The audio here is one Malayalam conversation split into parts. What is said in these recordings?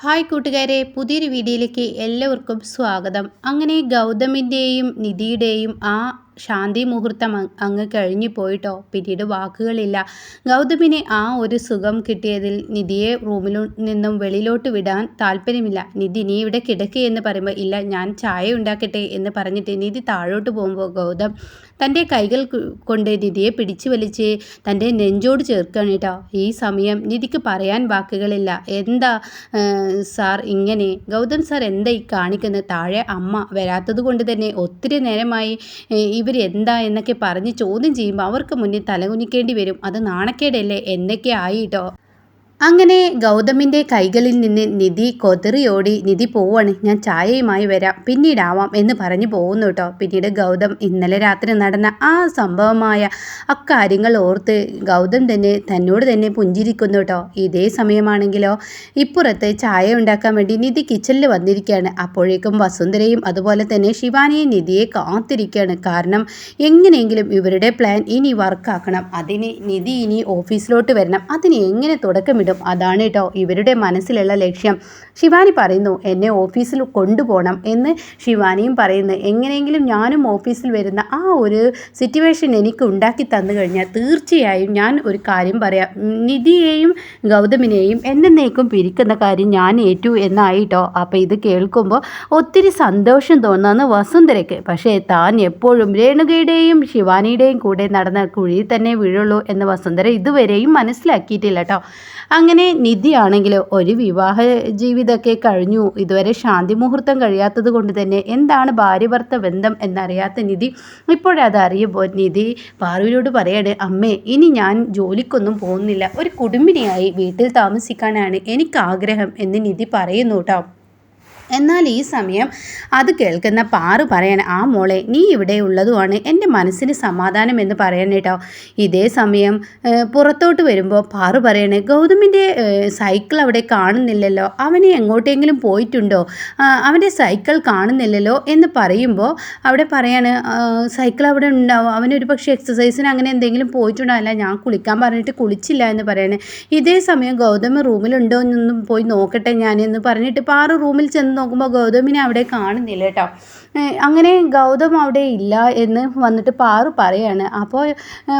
ഹായ് കൂട്ടുകാരെ, പുതിയൊരു വീഡിയോയിലേക്ക് എല്ലാവർക്കും സ്വാഗതം. അങ്ങനെ ഗൗതമിൻ്റെയും നിധിയുടെയും ആ ശാന്തി മുഹൂർത്തം അങ്ങ് കഴിഞ്ഞു പോയിട്ടോ. പിന്നീട് വാക്കുകളില്ല. ഗൗതമിന് ആ ഒരു സുഖം കിട്ടിയതിൽ നിധിയെ റൂമിൽ നിന്നും വെളിയിലോട്ട് വിടാൻ താല്പര്യമില്ല. നിധി നീ ഇവിടെ കിടക്കുക എന്ന് പറയുമ്പോൾ ഇല്ല ഞാൻ ചായ ഉണ്ടാക്കട്ടെ എന്ന് പറഞ്ഞിട്ട് നിധി താഴോട്ട് പോകുമ്പോൾ ഗൗതം തൻ്റെ കൈകൾ കൊണ്ട് നിധിയെ പിടിച്ചു വലിച്ച് തൻ്റെ നെഞ്ചോട് ചേർക്കുകയാണ് കേട്ടോ. ഈ സമയം നിധിക്ക് പറയാൻ വാക്കുകളില്ല. എന്താ സാർ ഇങ്ങനെ, ഗൗതം സാർ എന്താ ഈ കാണിക്കുന്നത്? താഴെ അമ്മ വരാത്തത് കൊണ്ട് തന്നെ ഒത്തിരി നേരമായി ഇവർ എന്താ എന്നൊക്കെ പറഞ്ഞ് ചോദ്യം ചെയ്യുമ്പോൾ അവർക്ക് മുന്നിൽ തലകുനിക്കേണ്ടി വരും. അത് നാണക്കേടല്ലേ എന്നൊക്കെ ആയിട്ടോ. അങ്ങനെ ഗൗതമിൻ്റെ കൈകളിൽ നിന്ന് നിധി കൊതറിയോടി നിധി പോവാണ്. ഞാൻ ചായയുമായി വരാം, പിന്നീടാവാം എന്ന് പറഞ്ഞു പോകുന്നു കേട്ടോ. പിന്നീട് ഗൗതം ഇന്നലെ രാത്രി നടന്ന ആ സംഭവമായ അക്കാര്യങ്ങൾ ഓർത്ത് ഗൗതം തന്നോട് തന്നെ പുഞ്ചിരിക്കുന്നു കേട്ടോ. ഇതേ സമയമാണെങ്കിലോ ഇപ്പുറത്ത് ചായ ഉണ്ടാക്കാൻ വേണ്ടി നിധി കിച്ചണിൽ വന്നിരിക്കുകയാണ്. അപ്പോഴേക്കും വസുന്ധരയും അതുപോലെ തന്നെ ശിവാനിയും നിധിയെ കാത്തിരിക്കുകയാണ്. കാരണം എങ്ങനെയെങ്കിലും ഇവരുടെ പ്ലാൻ ഇനി വർക്കാക്കണം. അതിന് നിധി ഇനി ഓഫീസിലോട്ട് വരണം. അതിന് എങ്ങനെ തുടക്കമിടും? അതാണ് കേട്ടോ ഇവരുടെ മനസ്സിലുള്ള ലക്ഷ്യം. ശിവാനി പറയുന്നു എന്നെ ഓഫീസിൽ കൊണ്ടുപോകണം എന്ന്. ശിവാനിയും പറയുന്നു എങ്ങനെയെങ്കിലും ഞാനും ഓഫീസിൽ വരുന്ന ആ ഒരു സിറ്റുവേഷൻ എനിക്ക് ഉണ്ടാക്കി തന്നു കഴിഞ്ഞാൽ തീർച്ചയായും ഞാൻ ഒരു കാര്യം പറയാം, നിധിയെയും ഗൗതമിനെയും എന്നേക്കും പിരിക്കുന്ന കാര്യം ഞാൻ ഏറ്റു എന്നായിട്ടോ. അപ്പോൾ ഇത് കേൾക്കുമ്പോൾ ഒത്തിരി സന്തോഷം തോന്നുന്നു വസുന്ധരയ്ക്ക്. പക്ഷേ താൻ എപ്പോഴും രേണുകയുടെയും ശിവാനിയുടെയും കൂടെ നടന്ന കുഴിയിൽ തന്നെ വീഴുള്ളൂ എന്ന് വസുന്ധര ഇതുവരെയും മനസ്സിലാക്കിയിട്ടില്ല കേട്ടോ. അങ്ങനെ നിധിയാണെങ്കിൽ ഒരു വിവാഹ ജീവിതമൊക്കെ കഴിഞ്ഞു, ഇതുവരെ ശാന്തി മുഹൂർത്തം കഴിയാത്തത് കൊണ്ട് തന്നെ എന്താണ് ഭാര്യ ഭർത്ത ബന്ധം എന്നറിയാത്ത നിധി ഇപ്പോഴത് അറിയുമ്പോൾ നിധി പാറുവിനോട് പറയാണ്, അമ്മേ ഇനി ഞാൻ ജോലിക്കൊന്നും പോകുന്നില്ല, ഒരു കുടുംബിനിയായി വീട്ടിൽ താമസിക്കാനാണ് എനിക്കാഗ്രഹം എന്ന് നിധി പറയുന്നു കേട്ടോ. എന്നാൽ ഈ സമയം അത് കേൾക്കുന്ന പാറു പറയാണ്, ആ മോളെ നീ ഇവിടെ ഉള്ളതുമാണ് എൻ്റെ മനസ്സിന് സമാധാനം എന്ന് പറയണം കേട്ടോ. ഇതേ സമയം പുറത്തോട്ട് വരുമ്പോൾ പാറു പറയാണ്, ഗൗതമിൻ്റെ സൈക്കിൾ അവിടെ കാണുന്നില്ലല്ലോ, അവന് എങ്ങോട്ടെങ്കിലും പോയിട്ടുണ്ടോ, അവൻ്റെ സൈക്കിൾ കാണുന്നില്ലല്ലോ എന്ന് പറയുമ്പോൾ അവിടെ പറയാണ്, സൈക്കിൾ അവിടെ ഉണ്ടാവും, അവനൊരു പക്ഷേ എക്സസൈസിന് അങ്ങനെ എന്തെങ്കിലും പോയിട്ടുണ്ടാവില്ല, ഞാൻ കുളിക്കാൻ പറഞ്ഞിട്ട് കുളിച്ചില്ല എന്ന് പറയാണ്. ഇതേ സമയം ഗൗതം റൂമിലുണ്ടോ എന്നൊന്നും പോയി നോക്കട്ടെ ഞാൻ എന്ന് പറഞ്ഞിട്ട് പാറു റൂമിൽ ചെന്ന് നോക്കുമ്പോൾ ഗൗതമിനെ അവിടെ കാണുന്നില്ല കേട്ടോ. അങ്ങനെ ഗൗതം അവിടെ ഇല്ല എന്ന് വന്നിട്ട് പാറു പറയാണ്. അപ്പോൾ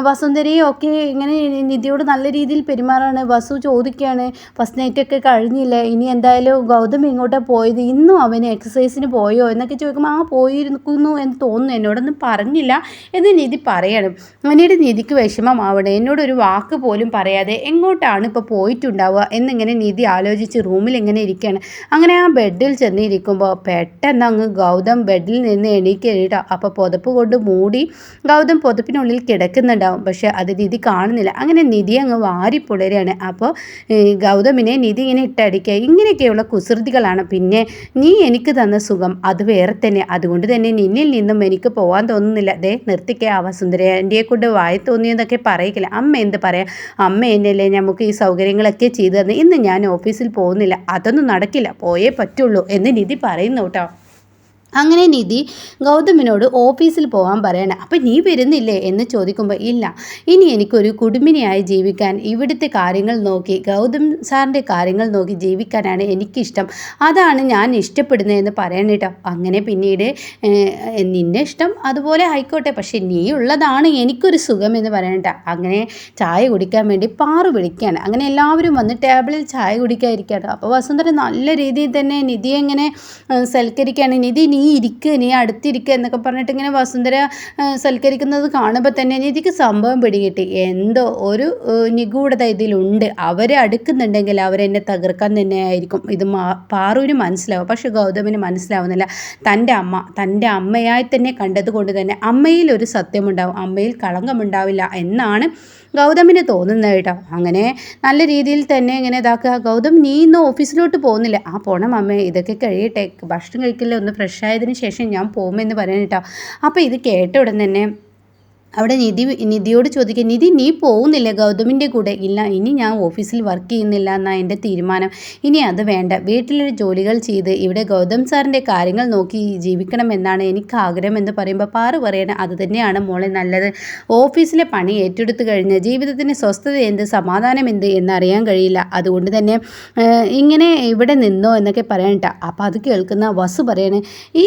വസുന്ധരയും ഒക്കെ ഇങ്ങനെ നിധിയോട് നല്ല രീതിയിൽ പെരുമാറാണ്. വസു ചോദിക്കുകയാണ്, ഫസ്റ്റ് നൈറ്റൊക്കെ കഴിഞ്ഞില്ല, ഇനി എന്തായാലും ഗൗതം ഇങ്ങോട്ടാണ് പോയത്, ഇന്നും അവന് എക്സസൈസിന് പോയോ എന്നൊക്കെ ചോദിക്കുമ്പോൾ ആ പോയിരിക്കുന്നു എന്ന് തോന്നുന്നു, എന്നോടൊന്നും പറഞ്ഞില്ല എന്ന് നിധി പറയണം. പിന്നീട് നിധിക്ക് വിഷമമാവണം, എന്നോടൊരു വാക്ക് പോലും പറയാതെ എങ്ങോട്ടാണ് ഇപ്പോൾ പോയിട്ടുണ്ടാവുക എന്നിങ്ങനെ നിധി ആലോചിച്ച് റൂമിൽ ഇങ്ങനെ ഇരിക്കുകയാണ്. അങ്ങനെ ആ ബെഡിൽ ചെന്നിരിക്കുമ്പോൾ പെട്ടെന്ന് അങ്ങ് ഗൗതം ബെഡിൽ നിന്ന് എണീക്കേട്ടോ. അപ്പോൾ പുതപ്പ് കൊണ്ട് മൂടി ഗൗതം പുതപ്പിനുള്ളിൽ കിടക്കുന്നുണ്ടാവും, പക്ഷെ അത് നിധി കാണുന്നില്ല. അങ്ങനെ നിധി അങ്ങ് വാരിപ്പുളരുകയാണ്. അപ്പോൾ ഗൗതമിനെ നിധി ഇങ്ങനെ ഇട്ടടിക്കുക, ഇങ്ങനെയൊക്കെയുള്ള കുസൃതികളാണ്. പിന്നെ നീ എനിക്ക് തന്ന സുഖം അത് വേറെ തന്നെ, അതുകൊണ്ട് തന്നെ നിന്നിൽ നിന്നും എനിക്ക് പോകാൻ തോന്നുന്നില്ല. ദേ നിർത്തിക്കുക, വസുന്ധരേൻ്റെ കൊണ്ട് വായി തോന്നിയതൊക്കെ പറയിക്കില്ല. അമ്മ എന്ത് പറയാം, അമ്മ എന്നല്ലേ നമുക്ക് ഈ സൗകര്യങ്ങളൊക്കെ ചെയ്തു തന്നെ, ഇന്ന് ഞാൻ ഓഫീസിൽ പോകുന്നില്ല, അതൊന്നും നടക്കില്ല, പോയേ പറ്റുള്ളൂ എന്ന് നിധി പറയുന്നു കേട്ടോ. അങ്ങനെ നിധി ഗൗതമിനോട് ഓഫീസിൽ പോകാൻ പറയണം. അപ്പം നീ വരുന്നില്ലേ എന്ന് ചോദിക്കുമ്പോൾ ഇല്ല, ഇനി എനിക്കൊരു കുടുംബിനിയായി ജീവിക്കാൻ, ഇവിടുത്തെ കാര്യങ്ങൾ നോക്കി ഗൗതം സാറിൻ്റെ കാര്യങ്ങൾ നോക്കി ജീവിക്കാനാണ് എനിക്കിഷ്ടം, അതാണ് ഞാൻ ഇഷ്ടപ്പെടുന്നതെന്ന് പറയണം കേട്ടോ. അങ്ങനെ പിന്നീട് നിന്നെ ഇഷ്ടം അതുപോലെ ആയിക്കോട്ടെ, പക്ഷേ നീ ഉള്ളതാണ് എനിക്കൊരു സുഖം എന്ന് പറയണ്ട. അങ്ങനെ ചായ കുടിക്കാൻ വേണ്ടി പാറു വിളിക്കുകയാണ്. അങ്ങനെ എല്ലാവരും വന്ന് ടേബിളിൽ ചായ കുടിക്കാതിരിക്കുകയാണ്. അപ്പോൾ വസുന്ധര നല്ല രീതിയിൽ തന്നെ നിധിയെ ഇങ്ങനെ സൽക്കരിക്കുകയാണ്. നിധി നീ ഇരിക്കുക, നീ അടുത്തിരിക്കുക എന്നൊക്കെ പറഞ്ഞിട്ട് ഇങ്ങനെ വസുന്ധര സൽക്കരിക്കുന്നത് കാണുമ്പോൾ തന്നെ നിധിക്ക് സംഭവം പിടികിട്ടി, എന്തോ ഒരു നിഗൂഢത ഇതിലുണ്ട്, അവരെ അടുക്കുന്നുണ്ടെങ്കിൽ അവരെന്നെ തകർക്കാൻ തന്നെയായിരിക്കും. ഇത് പാറുവിന് മനസ്സിലാവും, പക്ഷെ ഗൗതമിന് മനസ്സിലാവുന്നില്ല. തൻ്റെ അമ്മയായി തന്നെ കണ്ടതുകൊണ്ട് തന്നെ അമ്മയിൽ ഒരു സത്യമുണ്ടാവും, അമ്മയിൽ കളങ്കമുണ്ടാവില്ല എന്നാണ് ഗൗതമിന് തോന്നുന്നത് കേട്ടോ. അങ്ങനെ നല്ല രീതിയിൽ തന്നെ ഇങ്ങനെ ഇതാക്കുക, ഗൗതം നീ ഇന്ന് ഓഫീസിലോട്ട് പോകുന്നില്ല, ആ പോണം അമ്മേ, ഇതൊക്കെ കഴിയട്ടെ, ഭക്ഷണം കഴിക്കില്ല, ഒന്ന് ഫ്രഷ് ആയതിനു ശേഷം ഞാൻ പോകുമെന്ന് പറയാൻ കേട്ടോ. അപ്പോൾ ഇത് കേട്ട ഉടൻ തന്നെ അവിടെ നിധിയോട് ചോദിക്കുക, നിധി നീ പോകുന്നില്ലേ ഗൗതമിൻ്റെ കൂടെ? ഇല്ല, ഇനി ഞാൻ ഓഫീസിൽ വർക്ക് ചെയ്യുന്നില്ല എന്നാണ് എൻ്റെ തീരുമാനം. ഇനി അത് വേണ്ട, വീട്ടിലെ ജോലികൾ ചെയ്ത് ഇവിടെ ഗൗതം സാറിൻ്റെ കാര്യങ്ങൾ നോക്കി ജീവിക്കണമെന്നാണ് എനിക്ക് ആഗ്രഹം എന്ന് പറയുമ്പോൾ പാറു പറയണ അത് തന്നെയാണ് മോളെ നല്ലത്. ഓഫീസിലെ പണി ഏറ്റെടുത്ത് കഴിഞ്ഞ് ജീവിതത്തിന് സ്വസ്ഥത എന്ത് സമാധാനം എന്ത് എന്നറിയാൻ കഴിയില്ല. അതുകൊണ്ട് തന്നെ ഇങ്ങനെ ഇവിടെ നിന്നോ എന്നൊക്കെ പറയണ്ട. അപ്പം അത് കേൾക്കുന്ന വസു പറയണേ, ഈ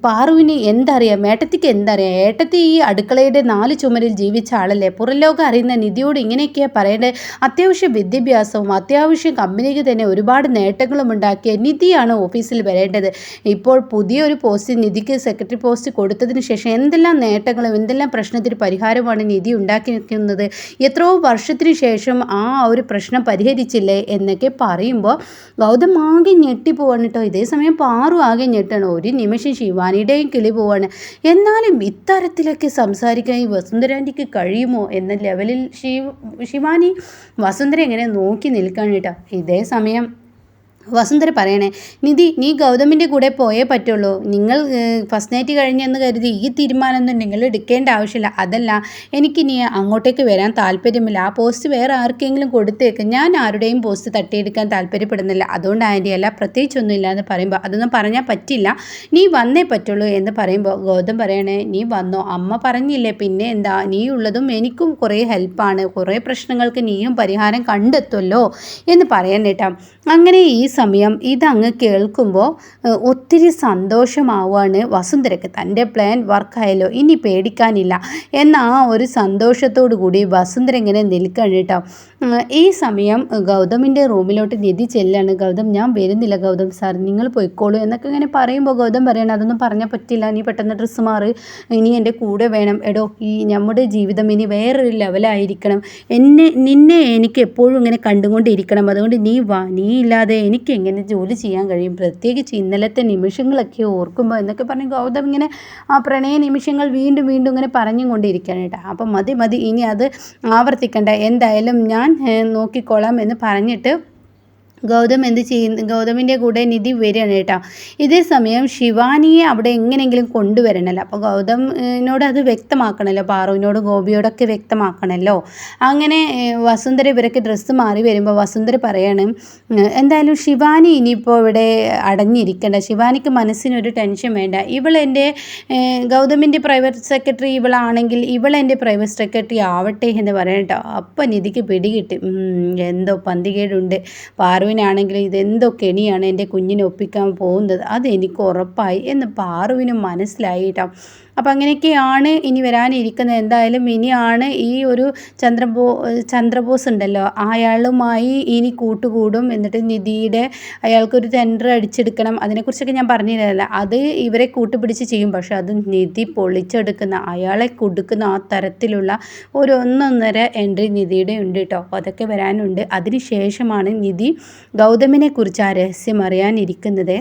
പാറുവിന് എന്തറിയാം, ഏട്ടത്തിക്ക് എന്തറിയാം? ഏട്ടത്തി ഈ അടുക്കളയുടെ 4 ചുമരിൽ ജീവിച്ച ആളല്ലേ, പുറംലോകം അറിയുന്ന നിധിയോട് ഇങ്ങനെയൊക്കെയാണ് പറയേണ്ടത്? അത്യാവശ്യം വിദ്യാഭ്യാസവും അത്യാവശ്യം കമ്പനിക്ക് തന്നെ ഒരുപാട് നേട്ടങ്ങളും ഉണ്ടാക്കിയ നിധിയാണ് ഓഫീസിൽ വരേണ്ടത്. ഇപ്പോൾ പുതിയൊരു പോസ്റ്റ് നിധിക്ക് സെക്രട്ടറി പോസ്റ്റ് കൊടുത്തതിന് ശേഷം എന്തെല്ലാം നേട്ടങ്ങളും എന്തെല്ലാം പ്രശ്നത്തിന് പരിഹാരമാണ് നിധി ഉണ്ടാക്കിയിരിക്കുന്നത്? എത്രയോ വർഷത്തിന് ശേഷം ആ ഒരു പ്രശ്നം പരിഹരിച്ചില്ലേ എന്നൊക്കെ പറയുമ്പോൾ ഗൗതം ആകെ ഞെട്ടിപ്പോവാണ് കേട്ടോ. ഇതേ സമയം പാറു ആകെ ഞെട്ടാണ്. ഒരു നിമിഷം ശിവാനിയുടെയും കിളി പോവാണ്. എന്നാലും ഇത്തരത്തിലൊക്കെ സംസാരിക്കാൻ ഈ വസുന്ധരാൻ്റിക്ക് കഴിയുമോ എന്ന ലെവലിൽ ശിവാനി വസുന്ധര എങ്ങനെ നോക്കി നിൽക്കാൻ കേട്ടോ. ഇതേ സമയം വസുന്ധര പറയണേ, നിധി നീ ഗൗതമിൻ്റെ കൂടെ പോയേ പറ്റുള്ളൂ. നിങ്ങൾ ഫസ്റ്റ് നൈറ്റ് കഴിഞ്ഞെന്ന് കരുതി ഈ തീരുമാനമൊന്നും നിങ്ങൾ എടുക്കേണ്ട ആവശ്യമില്ല. അതല്ല, എനിക്കിനി അങ്ങോട്ടേക്ക് വരാൻ താല്പര്യമില്ല. ആ പോസ്റ്റ് വേറെ ആർക്കെങ്കിലും കൊടുത്തേക്ക്. ഞാൻ ആരുടെയും പോസ്റ്റ് തട്ടിയെടുക്കാൻ താല്പര്യപ്പെടുന്നില്ല. അതുകൊണ്ട് ആൻറ്റിയല്ല, പ്രത്യേകിച്ചൊന്നുമില്ല എന്ന് പറയുമ്പോൾ അതൊന്നും പറഞ്ഞാൽ പറ്റില്ല, നീ വന്നേ പറ്റുള്ളൂ എന്ന് പറയുമ്പോൾ ഗൗതം പറയണേ, നീ വന്നോ, അമ്മ പറഞ്ഞില്ലേ, പിന്നെ എന്താ, നീ ഉള്ളതും എനിക്കും കുറേ ഹെൽപ്പാണ്, കുറേ പ്രശ്നങ്ങൾക്ക് നീയും പരിഹാരം കണ്ടെത്തുമല്ലോ എന്ന് പറയണേട്ടാ. അങ്ങനെ ഈ സമയം ഇതങ്ങ് കേൾക്കുമ്പോൾ ഒത്തിരി സന്തോഷമാവാണ് വസുന്ധരയ്ക്ക്. തൻ്റെ പ്ലാൻ വർക്കായല്ലോ, ഇനി പേടിക്കാനില്ല എന്ന ആ ഒരു സന്തോഷത്തോടു കൂടി വസുന്ധര ഇങ്ങനെ നിൽക്കണം കേട്ടോ. ഈ സമയം ഗൗതമിൻ്റെ റൂമിലോട്ട് നിധി ചെല്ലാണ്. ഗൗതം, ഞാൻ വരുന്നില്ല ഗൗതം സാർ, നിങ്ങൾ പോയിക്കോളൂ എന്നൊക്കെ ഇങ്ങനെ പറയുമ്പോൾ ഗൗതം പറയണം, അതൊന്നും പറഞ്ഞാൽ പറ്റില്ല, നീ പെട്ടെന്ന് ഡ്രസ്സ് മാറ്, ഇനി എൻ്റെ കൂടെ വേണം. എടോ, ഈ നമ്മുടെ ജീവിതം ഇനി വേറൊരു ലെവലായിരിക്കണം, നിന്നെ എനിക്ക് എപ്പോഴും ഇങ്ങനെ കണ്ടുകൊണ്ടിരിക്കണം, അതുകൊണ്ട് നീ വാ, നീ ഇല്ലാതെ എനിക്ക് എങ്ങനെ ജോലി ചെയ്യാൻ കഴിയും, പ്രത്യേകിച്ച് ഇന്നലത്തെ നിമിഷങ്ങളൊക്കെ ഓർക്കുമ്പോൾ എന്നൊക്കെ പറഞ്ഞ് ഗൗതം ഇങ്ങനെ ആ പ്രണയ നിമിഷങ്ങൾ വീണ്ടും വീണ്ടും ഇങ്ങനെ പറഞ്ഞും കൊണ്ടിരിക്കുകയാണ് കേട്ടോ. അപ്പം മതി, ഇനി അത് ആവർത്തിക്കണ്ട, എന്തായാലും ഞാൻ നോക്കിക്കോളാം എന്ന് പറഞ്ഞിട്ട് ഗൗതം എന്ത് ചെയ്യുന്നു, ഗൗതമിൻ്റെ കൂടെ നിധി വരികയാണ് കേട്ടോ. ഇതേ സമയം ശിവാനിയെ അവിടെ എങ്ങനെയെങ്കിലും കൊണ്ടുവരണമല്ലോ. അപ്പോൾ ഗൗതമിനോട് അത് വ്യക്തമാക്കണമല്ലോ, പാറുവിനോട് ഗോപിയോടൊക്കെ വ്യക്തമാക്കണമല്ലോ. അങ്ങനെ വസുന്ധര ഇവരൊക്കെ ഡ്രസ്സ് മാറി വരുമ്പോൾ വസുന്ധര പറയാണ്, എന്തായാലും ശിവാനി ഇനിയിപ്പോൾ ഇവിടെ അടഞ്ഞിരിക്കണ്ട, ശിവാനിക്ക് മനസ്സിനൊരു ടെൻഷൻ വേണ്ട, ഇവളെൻ്റെ ഗൗതമിൻ്റെ പ്രൈവറ്റ് സെക്രട്ടറി ഇവളാണെങ്കിൽ ഇവളെൻ്റെ പ്രൈവറ്റ് സെക്രട്ടറി ആവട്ടെ എന്ന് പറയണം കേട്ടോ. അപ്പം നിധിക്ക് പിടികിട്ടി, എന്തോ പന്തികേടുണ്ട്, പാറുവിനാണെങ്കിൽ ഇതെന്തോ കെണിയാണ് എൻ്റെ കുഞ്ഞിനെ ഒപ്പിക്കാൻ പോകുന്നത്, അതെനിക്ക് ഉറപ്പായി എന്ന് പാറുവിനും മനസ്സിലായി കേട്ടോ. അപ്പം അങ്ങനെയൊക്കെയാണ് ഇനി വരാനിരിക്കുന്നത്. എന്തായാലും ഇനിയാണ് ഈ ഒരു ചന്ദ്രബോസ് ഉണ്ടല്ലോ, അയാളുമായി ഇനി കൂട്ടുകൂടും. എന്നിട്ട് നിധിയുടെ അയാൾക്കൊരു ടെൻഡർ അടിച്ചെടുക്കണം, അതിനെക്കുറിച്ചൊക്കെ ഞാൻ പറഞ്ഞിരുന്നില്ല, അത് ഇവരെ കൂട്ടുപിടിച്ച് ചെയ്യും. പക്ഷെ അത് നിധി പൊളിച്ചെടുക്കുന്ന, അയാളെ കൊടുക്കുന്ന ആ തരത്തിലുള്ള ഒരു 1.5 എൻട്രി നിധിയുടെ ഉണ്ട് കേട്ടോ. അപ്പോൾ അതൊക്കെ വരാനുണ്ട്. അതിന് ശേഷമാണ് നിധി ഗൗതമിനെ കുറിച്ച് ആ രഹസ്യം അറിയാനിരിക്കുന്നത്.